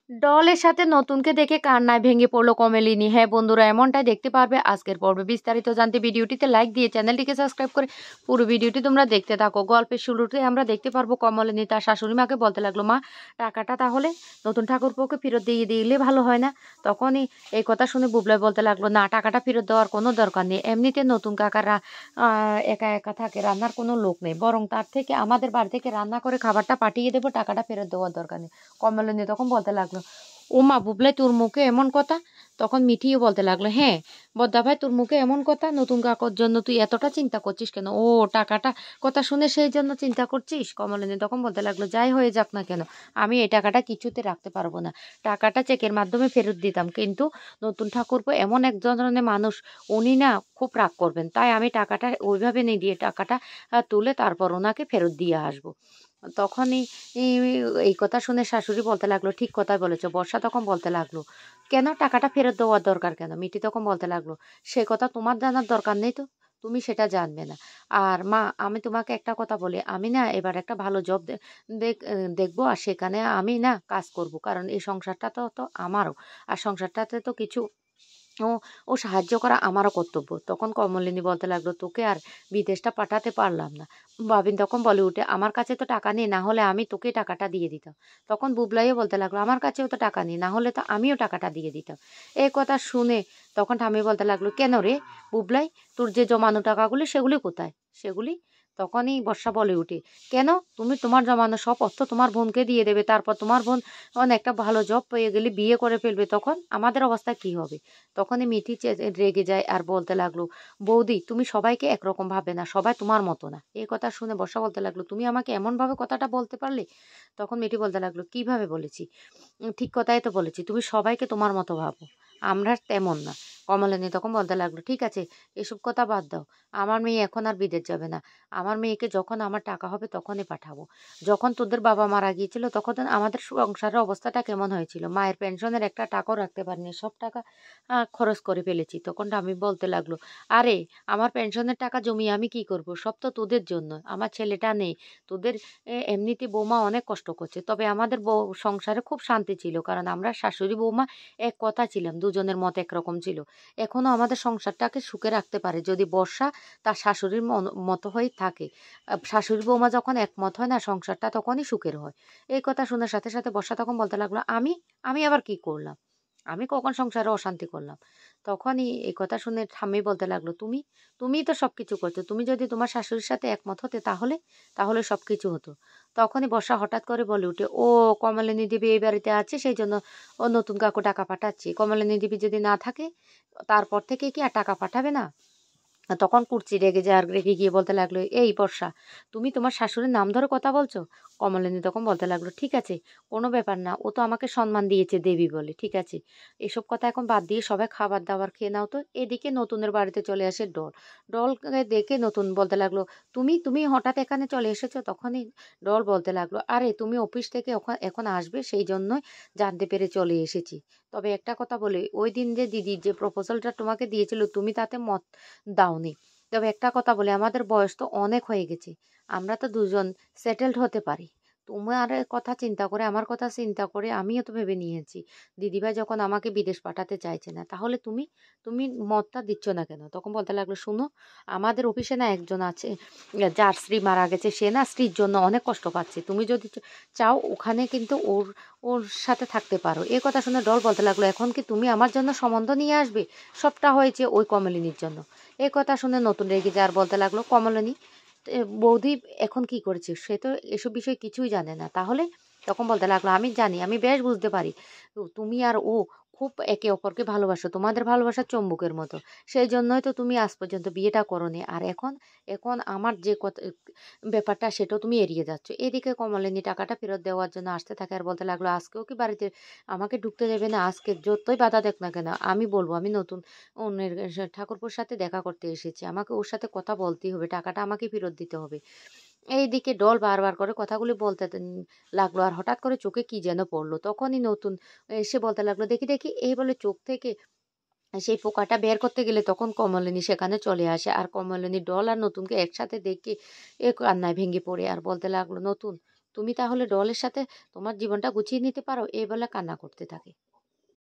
ডলের সাথে নতুনকে দেখে কান্নায় ভেঙে পড়ল কমলিনী। হ্যাঁ বন্ধুরা, এমনটাই দেখতে পারবে আজকের পর্বে। বিস্তারিত জানতে ভিডিওটিতে লাইক দিয়ে চ্যানেলটিকে সাবস্ক্রাইব করে পুরো ভিডিওটি তোমরা দেখতে থাকো। গল্পের শুরুতে আমরা দেখতে পারবো কমলিনী তার শাশুড়ি মাকে বলতে লাগলো, মা টাকাটা তাহলে নতুন ঠাকুরপোকে ফেরত দিয়ে দিলে ভালো হয় না? তখনই এই কথা শুনে বুবলাই বলতে লাগলো, না টাকাটা ফেরত দেওয়ার কোনো দরকার নেই, এমনিতে নতুন কাকারা একা একা থাকে, রান্নার কোনো লোক নেই, বরং তার থেকে আমাদের বাড়ি থেকে রান্না করে খাবারটা পাঠিয়ে দেবো, টাকাটা ফেরত দেওয়ার দরকার নেই। কমলিনী তখন বলতে লাগলো, ও মা বুবলাই তোর মুখে এমন কথা? তখন মিঠিও বলতে লাগলো, হ্যাঁ বদ্দা ভাই, তোর মুখে এমন কথা? নতুন কাকুর জন্য তুই এতটা চিন্তা করছিস কেন? ও টাকাটা কথা শুনে সেই জন্য চিন্তা করছিস? কমলিনী তখন বলতে লাগলো, যাই হয়ে যাক না কেন, আমি এই টাকাটা কিছুতে রাখতে পারবো না। টাকাটা চেকের মাধ্যমে ফেরত দিতাম, কিন্তু নতুন ঠাকুরপো এমন এক ধরনের মানুষ, উনি না খুব রাগ করবেন, তাই আমি টাকাটা ওইভাবে নিয়ে দিয়ে টাকাটা তুলে তারপর ওনাকে ফেরত দিয়ে আসবো। তখনই এই এই কথা শুনে শাশুড়ি বলতে লাগলো, ঠিক কথাই বলেছো। বর্ষা তখন বলতে লাগলো, কেন টাকাটা ফেরত দেওয়ার দরকার কেন? মিটি তখন বলতে লাগলো, সে কথা তোমার জানার দরকার নেই তো, তুমি সেটা জানবে না। আর মা, আমি তোমাকে একটা কথা বলি, আমি না এবার একটা ভালো জব দেখবো, আর সেখানে আমি না কাজ করব, কারণ এই সংসারটা তো তো আমারও, আর সংসারটাতে তো কিছু ও ও সাহায্য করা আমারও কর্তব্য। তখন কমলিনী বলতে লাগলো, তোকে আর বিদেশটা পাঠাতে পারলাম না। বাবিন তখন বলে উঠে, আমার কাছে তো টাকা নেই, না হলে আমি তোকে টাকাটা দিয়ে দিতাম। তখন বুবলাইও বলতে লাগলো, আমার কাছেও তো টাকা নেই, না হলে তো আমিও টাকাটা দিয়ে দিতাম। এই কথা শুনে তখন ঠাম্মি বলতে লাগলো, কেন রে বুবলাই, তোর যে জমানো টাকাগুলি সেগুলি কোথায়? সেগুলি? তখনই বর্ষা বলে উঠে, কেন, তুমি তোমার জমানো সব অর্থ তোমার বোনকে দিয়ে দেবে, তারপর তোমার বোন একটা ভালো জব পেয়ে গেলে বিয়ে করে ফেলবে, তখন আমাদের অবস্থা কি হবে? তখনই মিঠি রেগে যায় আর বলতে লাগলো, বৌদি তুমি সবাইকে একরকম ভাবে না, সবাই তোমার মতো না। এই কথা শুনে বর্ষা বলতে লাগলো, তুমি আমাকে এমন ভাবে কথাটা বলতে পারলে? তখন মিঠি বলতে লাগলো, কিভাবে বলেছি? ঠিক কথাই তো বলেছি, তুমি সবাইকে তোমার মতো ভাবো, আমরা তেমন না। কমলিনী তখন বলতে লাগলো, ঠিক আছে, এসব কথা বাদ দাও, আমার মেয়ে এখন আর বিদেশ যাবে না, আমার মেয়েকে যখন আমার টাকা হবে তখনই পাঠাবো। যখন তোদের বাবা মারা গিয়েছিল তখন আমাদের সংসারের অবস্থাটা কেমন হয়েছিল, মায়ের পেনশনের একটা টাকাও রাখতে পারিনি, সব টাকা খরচ করে ফেলেছি। তখন আমি বলতে লাগলো, আরে আমার পেনশনের টাকা জমিয়ে আমি কি করব, সব তো তোদের জন্য, আমার ছেলেটা নেই, তোদের এমনিতে বৌমা অনেক কষ্ট করছে, তবে আমাদের সংসারে খুব শান্তি ছিল, কারণ আমরা শাশুড়ি বৌমা এক কথা ছিলাম, দুজনের মত একরকম ছিল। এখনো আমাদের সংসারটাকে সুখে রাখতে পারে যদি বর্ষা তার শাশুড়ির মতো হয়ে থাকে। শাশুড়ি বৌমা যখন একমত হয় না, সংসারটা তখনই সুখের হয়। এই কথা শোনার সাথে সাথে বর্ষা তখন বলতে লাগলো, আমি আমি আবার কি করলাম? আমি কখন সংসারে অশান্তি করলাম? তখনই এই কথা শুনে ঠাম্মি বলতে লাগলো, তুমিই তো সবকিছু করছো, তুমি যদি তোমার শাশুড়ির সাথে একমত হতে তাহলে তাহলে সবকিছু হতো। তখনই বর্ষা হঠাৎ করে বলে উঠে, ও কমলিনী দেবী এই বাড়িতে আছে, সেই জন্য ও নতুন কাকু টাকা পাঠাচ্ছে। কমলিনী দেবী যদি না থাকে তারপর থেকে কি আর টাকা পাঠাবে না? তখন কুর্চি রেগে যায়, আর রেগে গিয়ে বলতে লাগলো, এই বর্ষা, তুমি তোমার শাশুড়ির নাম ধরে কথা বলছো? কমলিনী তখন বলতে লাগলো, ঠিক আছে, কোনো ব্যাপার না, ও তো আমাকে সম্মান দিয়েছে দেবী বলে, ঠিক আছে, এসব কথা এখন বাদ দিয়ে সবাই খাবার দাবার খেয়ে নাও তো। এদিকে নতুনের বাড়িতে চলে আসে ডল। ডলকে দেখে নতুন বলতে লাগলো, তুমি তুমি হঠাৎ এখানে চলে এসেছো? তখনই ডল বলতে লাগলো, আরে তুমি অফিস থেকে এখন আসবে, সেই জন্যই জানতে পেরে চলে এসেছি। তবে একটা কথা বলি, ওই দিন যে দিদির যে প্রপোজালটা তোমাকে দিয়েছিল তুমি তাতে মত দাওনি। তবে একটা কথা বলি, আমাদের বয়স তো অনেক হয়ে গেছে, আমরা তো দুজন সেটেলড হতে পারি। তোমার কথা চিন্তা করে, আমার কথা চিন্তা করে আমিও তো ভেবে নিয়েছি, দিদিভাই যখন আমাকে বিদেশ পাঠাতে চাইছে না, তাহলে তুমি তুমি মতটা দিচ্ছ না কেন? তখন বলতে লাগলো, শুনো, আমাদের অফিসে না একজন আছে, যার স্ত্রী মারা গেছে, সে না স্ত্রীর জন্য অনেক কষ্ট পাচ্ছে, তুমি যদি চাও ওখানে কিন্তু ওর ওর সাথে থাকতে পারো। এই কথা শুনে ডল বলতে লাগলো, এখন কি তুমি আমার জন্য সম্বন্ধ নিয়ে আসবে? সবটা হয়েছে ওই কমলিনীর জন্য। এই কথা শুনে নতুন রেগে যায় আর বলতে লাগলো, কমলিনী বৌদি এখন কি করেছে, সে তো এসব বিষয়ে কিছুই জানে না তাহলে? তখন বলতে লাগলো, আমি জানি, আমি বেশ বুঝতে পারি, তো তুমি আর ও খুব একে অপরকে ভালোবাসো, তোমাদের ভালোবাসা চুম্বকের মতো, সেই জন্যই তো তুমি আজ পর্যন্ত বিয়েটা করোনি, আর এখন এখন আমার যে কথা ব্যাপারটা সেটাও তুমি এড়িয়ে যাচ্ছ। এদিকে কমলিনী টাকাটা ফেরত দেওয়ার জন্য আসতে থাকে আর বলতে লাগলো, আজকেও কি বাড়িতে আমাকে ঢুকতে দেবে না? আজকে যতই বাধা দেখ না কেন, আমি বলবো আমি নতুন অন্যের ঠাকুরপোর সাথে দেখা করতে এসেছি, আমাকে ওর সাথে কথা বলতেই হবে, টাকাটা আমাকে ফেরত দিতে হবে। এইদিকে ডল বারবার করে কথাগুলি বলতে লাগলো, আর হঠাৎ করে চোখে কি যেন পড়লো। তখনই নতুন এসে বলতে লাগলো, দেখি দেখি, এই বলে চোখ থেকে সেই পোকাটা বের করতে গেলে তখন কমলিনী সেখানে চলে আসে, আর কমলিনী ডল আর নতুনকে একসাথে দেখে কান্নায় ভেঙে পড়ে আর বলতে লাগলো, নতুন তুমি তাহলে ডলের সাথে তোমার জীবনটা গুছিয়ে নিতে পারো, এই বলে কান্না করতে থাকে।